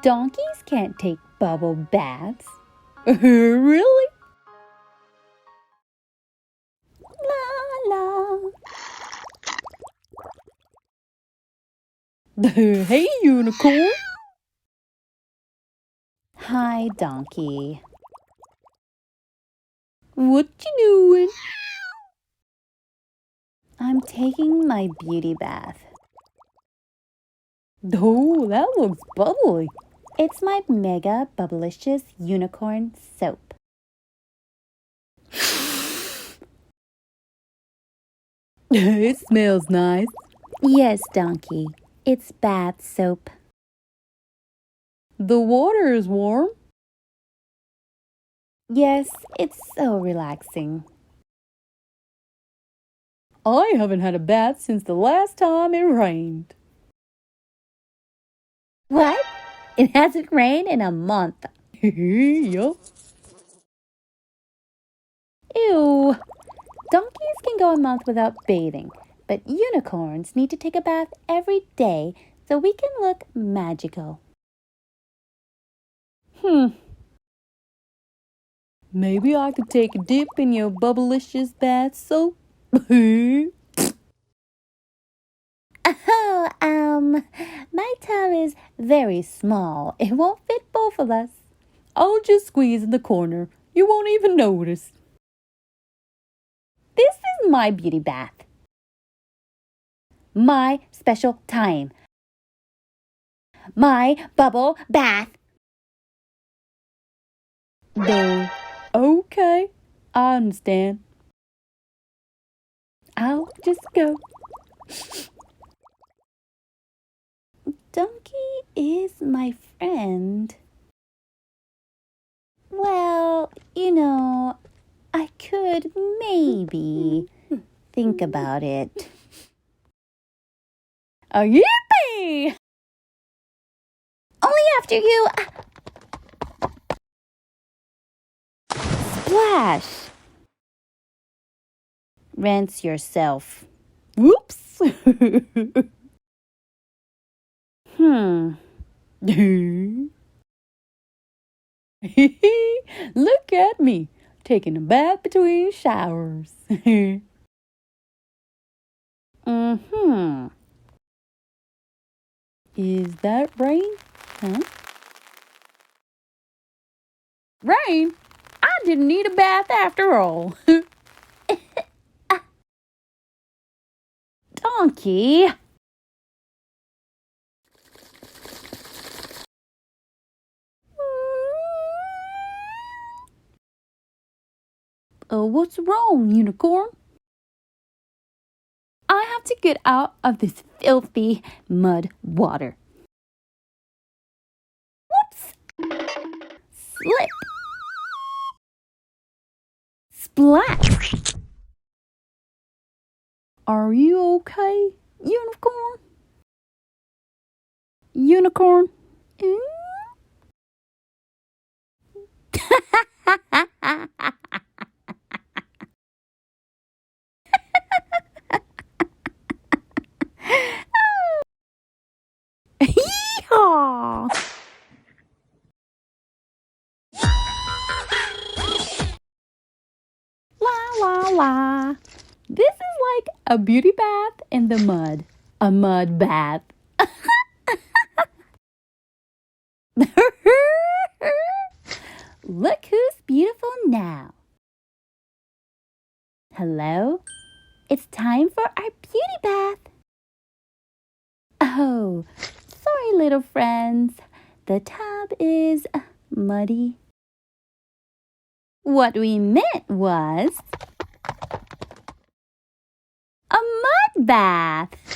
Donkeys can't take bubble baths. Really? La la. Hey, unicorn. Hi, donkey. What you doing? I'm taking my beauty bath. Oh, that looks bubbly. It's my mega bubblicious unicorn soap. It smells nice. Yes, donkey. It's bath soap. The water is warm. Yes, it's so relaxing. I haven't had a bath since the last time it rained. What? It hasn't rained in a month. Yup. Ew. Donkeys can go a month without bathing, but unicorns need to take a bath every day so we can look magical. Maybe I could take a dip in your bubblicious bath soap. My tub is very small. It won't fit both of us. I'll just squeeze in the corner. You won't even notice. This is my beauty bath. My special time. My bubble bath. No. Okay, I understand. I'll just go. Donkey is my friend. Well, I could maybe think about it. Yippee! Only after you... Splash! Rinse yourself. Whoops! Look at me, taking a bath between showers. Is that rain? Huh? Rain? I didn't need a bath after all. Donkey. What's wrong, unicorn? I have to get out of this filthy mud water. Whoops! Slip! Splash! Are you okay, unicorn? Unicorn? Yee-haw! La la la. This is like a beauty bath in the mud. A mud bath. Look who's beautiful now. Hello? It's time for our beauty bath. Oh, sorry, little friends. The tub is muddy. What we meant was a mud bath.